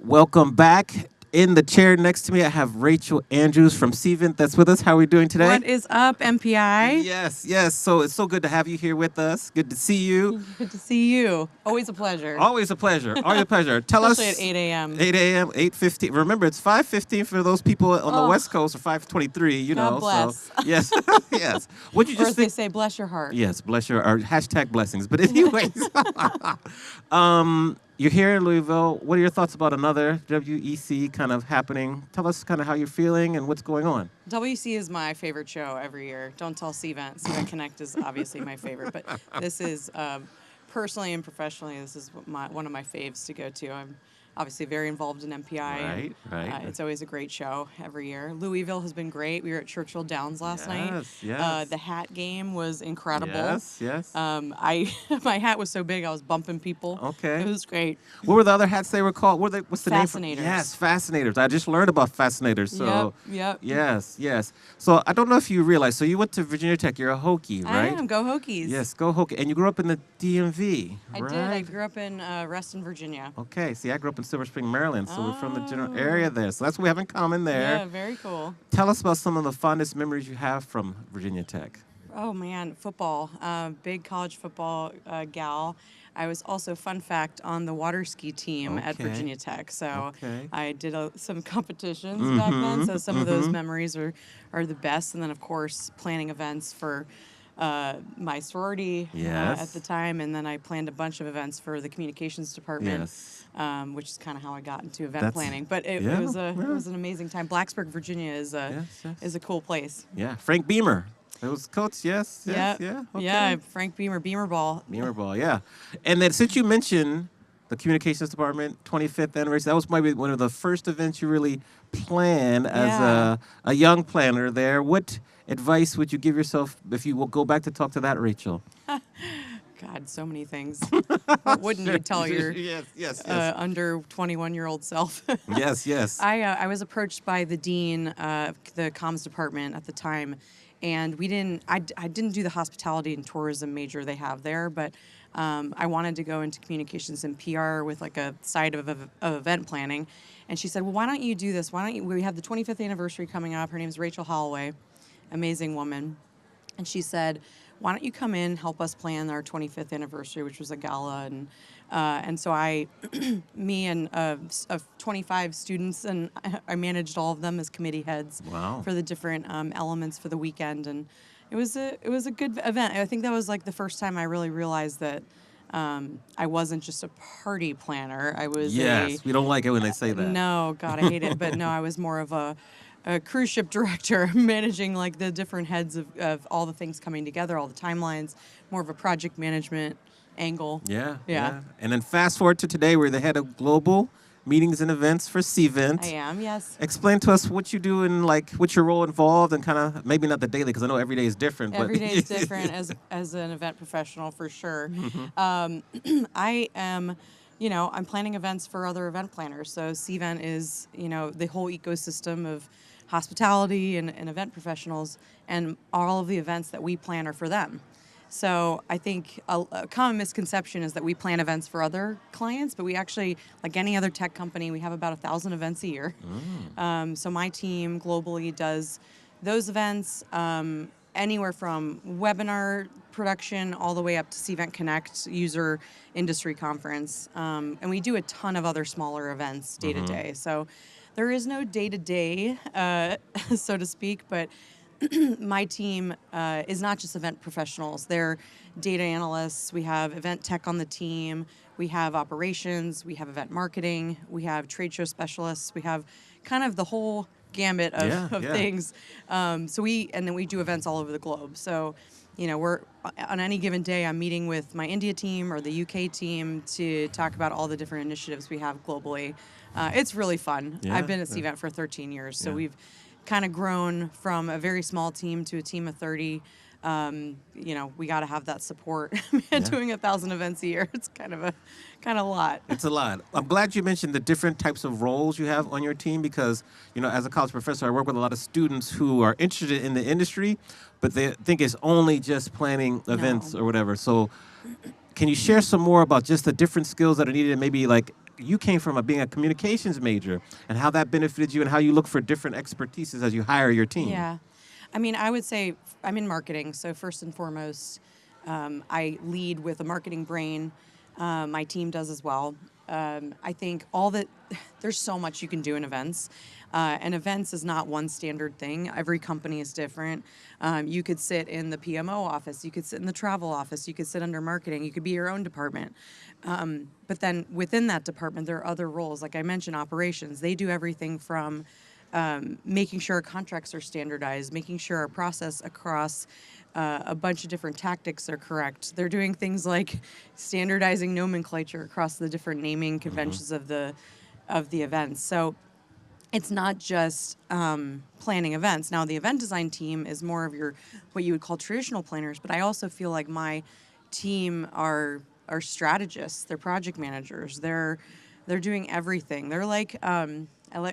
Welcome back. In the chair next to me, I have Rachel Andrews from Cvent that's with us. How are we doing today? What is up, MPI? Yes, yes. So it's so good to have you here with us. Good to see you. Good to see you. Always a pleasure. Always a pleasure. Always a pleasure. Tell Especially us. at 8 a.m. 8 a.m., 8:15. Remember, it's 5:15 for those people on the Oh. West Coast, or 5:23. You God know. bless. So yes, yes. What you Or just as they think? say, bless your heart. Yes, bless your or hashtag blessings. But anyways, you're here in Louisville. What are your thoughts about another WEC kind of happening? Tell us kind of how you're feeling and what's going on. WC is my favorite show every year. Don't tell Cvent. Cvent Connect is obviously my favorite, but this is personally and professionally, this is one of my faves to go to. I'm obviously very involved in MPI. Right, right. It's always a great show every year. Louisville has been great. We were at Churchill Downs last night. Yes. The hat game was incredible. Yes. I my hat was so big I was bumping people. Okay. It was great. What were the other hats they were called? What's the name? Fascinators. Yes, fascinators. I just learned about fascinators. So Yep. yes. So I don't know if you realize. So you went to Virginia Tech. You're a Hokie, I right? am. Go Hokies. Yes, go Hokie. And you grew up in the DMV, I right? did. I grew up in Reston, Virginia. Okay. See, I grew up in Silver Spring, Maryland. So we're from the general Oh. area there. So that's what we have in common there. Yeah, very cool. Tell us about some of the fondest memories you have from Virginia Tech. Oh man, football. Big college football gal. I was also, fun fact, on the waterski team at Okay. Virginia Tech. So Okay. I did some competitions back then. So some of those memories are the best. And then, of course, planning events for my sorority Yes. at the time. And then I planned a bunch of events for the communications department, Yes. which is kind of how I got into event That's- planning. But it yeah, was yeah. it was an amazing time. Blacksburg, Virginia is Yes. is a cool place. Yeah. Frank Beamer. That was coach. Yes. Yeah, Yeah. Okay. yeah. Frank Beamer ball. Beamer ball, yeah. And then since you mentioned the communications department 25th anniversary, that was maybe one of the first events you really planned as Yeah. a young planner there. What advice would you give yourself if you will go back to talk to that Rachel? God, so many things. What wouldn't you tell your yes. under 21-year-old self? yes. I was approached by the dean of the comms department at the time, and I didn't do the hospitality and tourism major they have there, but I wanted to go into communications and PR with like a side of event planning. And she said, well, why don't you do this? We have the 25th anniversary coming up. Her name's Rachel Holloway, amazing woman. And she said, why don't you come in, help us plan our 25th anniversary, which was a gala. And so me and 25 students, and I managed all of them as committee heads Wow. for the different elements for the weekend. And it was a good event. I think that was like the first time I really realized that I wasn't just a party planner. I was Yes. We don't like it when they say that. no, God, I hate it. But no, I was more of a cruise ship director, managing like the different heads of all the things coming together, all the timelines, more of a project management angle. Yeah. And then fast forward to today, we're the head of global meetings and events for Cvent. I am, yes. Explain to us what you do and like what's your role involved and kind of maybe not the daily because I know every day is different. Every but day is different as an event professional for sure. I am, I'm planning events for other event planners. So Cvent is, the whole ecosystem of hospitality and event professionals, and all of the events that we plan are for them. So I think a common misconception is that we plan events for other clients, but we actually, like any other tech company, we have about 1,000 events a year. So my team globally does those events, anywhere from webinar production all the way up to Cvent Connect user industry conference. And we do a ton of other smaller events day to day. So there is no day to day, so to speak, but my team is not just event professionals. They're data analysts. We have event tech on the team. We have operations. We have event marketing. We have trade show specialists. We have kind of the whole gamut of things. And then we do events all over the globe. So, we're on any given day, I'm meeting with my India team or the UK team to talk about all the different initiatives we have globally. It's really fun. Yeah, I've been at Cvent for 13 years, so we've kind of grown from a very small team to a team of 30. We got to have that support. Doing 1,000 events a year, it's kind of a lot. It's a lot. I'm glad you mentioned the different types of roles you have on your team because, as a college professor, I work with a lot of students who are interested in the industry, but they think it's only just planning events No. or whatever. So can you share some more about just the different skills that are needed and maybe like you came from being a communications major and how that benefited you and how you look for different expertises as you hire your team. Yeah. I mean, I would say I'm in marketing, so first and foremost, I lead with a marketing brain. My team does as well. I think there's so much you can do in events. And events is not one standard thing. Every company is different. You could sit in the PMO office. You could sit in the travel office. You could sit under marketing. You could be your own department. But then within that department, there are other roles. Like I mentioned, operations. They do everything from making sure our contracts are standardized, making sure our process across a bunch of different tactics are correct. They're doing things like standardizing nomenclature across the different naming conventions of the events. So it's not just planning events. Now, the event design team is more of your what you would call traditional planners, but I also feel like my team are strategists. They're project managers. They're doing everything. They're like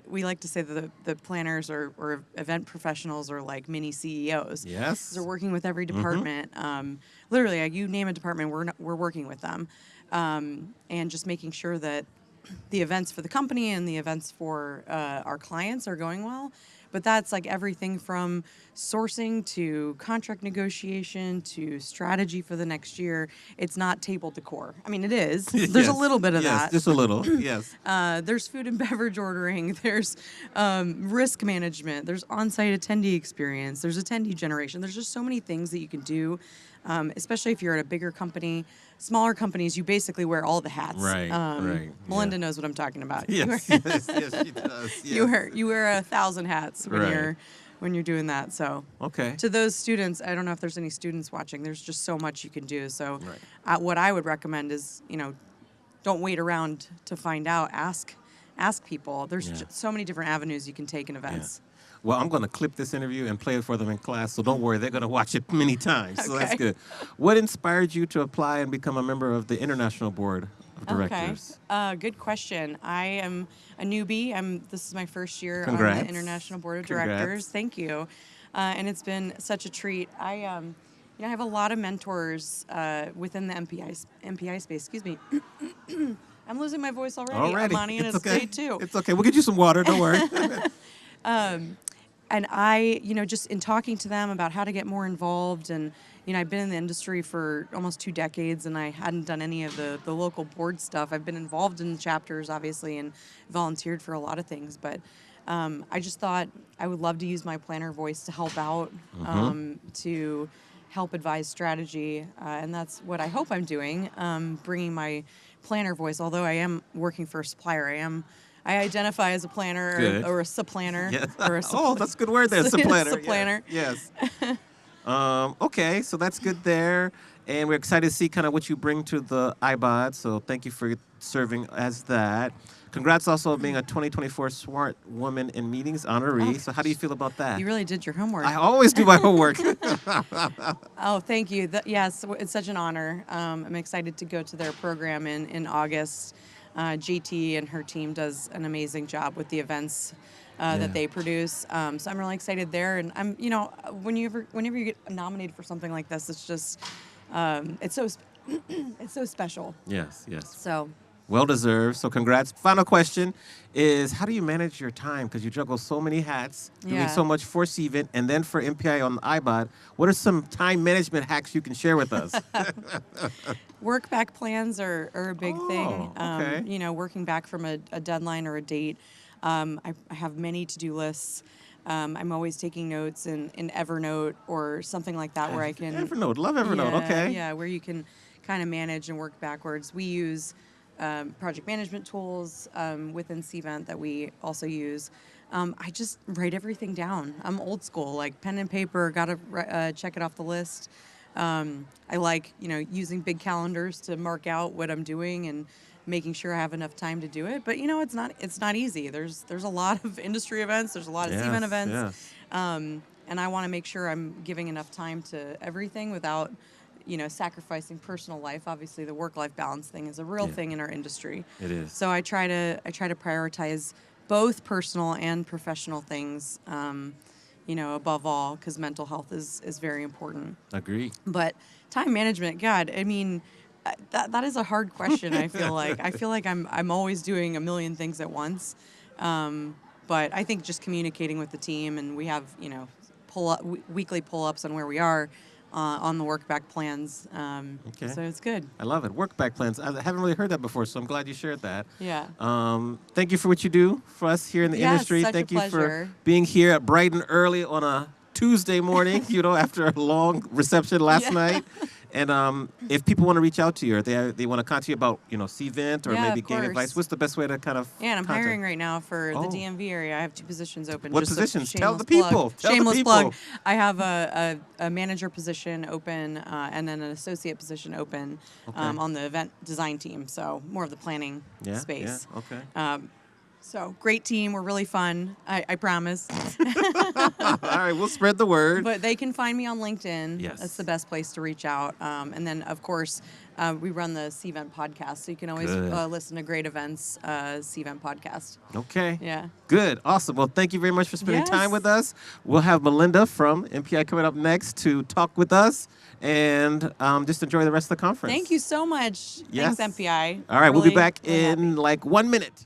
we like to say that the planners or event professionals are like mini CEOs. Yes. They're working with every department. Literally, you name a department, we're working with them, and just making sure that the events for the company and the events for our clients are going well. But that's like everything from sourcing to contract negotiation to strategy for the next year. It's not table decor. I mean, it is. There's a little bit of that. Yes, just a little. Yes. There's food and beverage ordering. There's risk management. There's on-site attendee experience. There's attendee generation. There's just so many things that you can do, especially if you're at a bigger company. Smaller companies, you basically wear all the hats. Right, right. Melinda knows what I'm talking about. Yes, yes, she does. Yes. You wear 1,000 hats when you're doing that. So Okay. to those students, I don't know if there's any students watching. There's just so much you can do. So what I would recommend is, don't wait around to find out. Ask people. There's just so many different avenues you can take in events. Well, I'm going to clip this interview and play it for them in class, so don't worry. They're going to watch it many times, so that's good. What inspired you to apply and become a member of the International Board of Directors? Okay. Good question. I am a newbie. This is my first year Congrats. on the International Board of Congrats. Directors. Thank you. And it's been such a treat. I have a lot of mentors within the MPI space. Excuse me. I'm losing my voice already. Amani, and it's day 2. It's okay. We'll get you some water. Don't worry. And I, just in talking to them about how to get more involved, and, I've been in the industry for almost 2 decades, and I hadn't done any of the local board stuff. I've been involved in chapters, obviously, and volunteered for a lot of things, but I just thought I would love to use my planner voice to help out, to help advise strategy, and that's what I hope I'm doing, bringing my planner voice. Although I am working for a supplier, I identify as a planner or a supplanner. Yes. Or that's a good word there, supplanner. Supplanner. Yes. Okay, so that's good there. And we're excited to see kind of what you bring to the iBod. So thank you for serving as that. Congrats also on being a 2024 Smart Woman in Meetings honoree. So how do you feel about that? You really did your homework. I always do my homework. Oh, thank you. Yes, it's such an honor. I'm excited to go to their program in August. JT and her team does an amazing job with the events that they produce. So I'm really excited there. And I'm, whenever you get nominated for something like this, it's just, it's so special. Yes, yes. So. Well deserved. So congrats. Final question is, how do you manage your time? Because you juggle so many hats, doing so much for Cvent and then for MPI on the iBod. What are some time management hacks you can share with us? Work back plans are a big thing. Okay. Working back from a deadline or a date. I have many to-do lists. I'm always taking notes in Evernote or something like that where I can... Evernote. Love Evernote. Okay. Yeah, where you can kind of manage and work backwards. We use project management tools within Cvent that we also use. I just write everything down. I'm old school, like pen and paper, got to check it off the list. I like, using big calendars to mark out what I'm doing and making sure I have enough time to do it. But, it's not easy. There's a lot of industry events. There's a lot of Cvent events. Yes. And I want to make sure I'm giving enough time to everything without sacrificing personal life. Obviously, the work-life balance thing is a real thing in our industry. It is. So I try to prioritize both personal and professional things, above all, because mental health is very important. Agree. But time management, God, I mean, That is a hard question. I feel like I'm always doing a million things at once. But I think just communicating with the team, and we have weekly pull-ups on where we are on the work back plans. Okay. So it's good. I love it. Work back plans. I haven't really heard that before, so I'm glad you shared that. Yeah. Thank you for what you do for us here in the Yes, industry. such a Thank you for pleasure. being here at bright and early on a Tuesday morning, after a long reception last night. And if people want to reach out to you, or they want to contact you about, Cvent or Yeah, maybe of game advice, course. what's the best way to kind of Yeah, and I'm contact? hiring right now for Oh. the DMV area. I have 2 positions open. What just a positions? Tell the shameless plug. people. Tell the Shameless people. plug. I have a manager position open and then an associate position open Okay. on the event design team. So more of the planning Yeah, space. yeah, okay. So great team. We're really fun. I promise. All right, we'll spread the word. But they can find me on LinkedIn. Yes. That's the best place to reach out. And then, of course, we run the Cvent podcast. So you can always Good. listen to Great Events Cvent podcast. Okay. Yeah. Good. Awesome. Well, thank you very much for spending Yes. time with us. We'll have Melinda from MPI coming up next to talk with us, and just enjoy the rest of the conference. Thanks so much. Yes. Thanks, MPI. All right, we'll be Really, back really happy. in like 1 minute.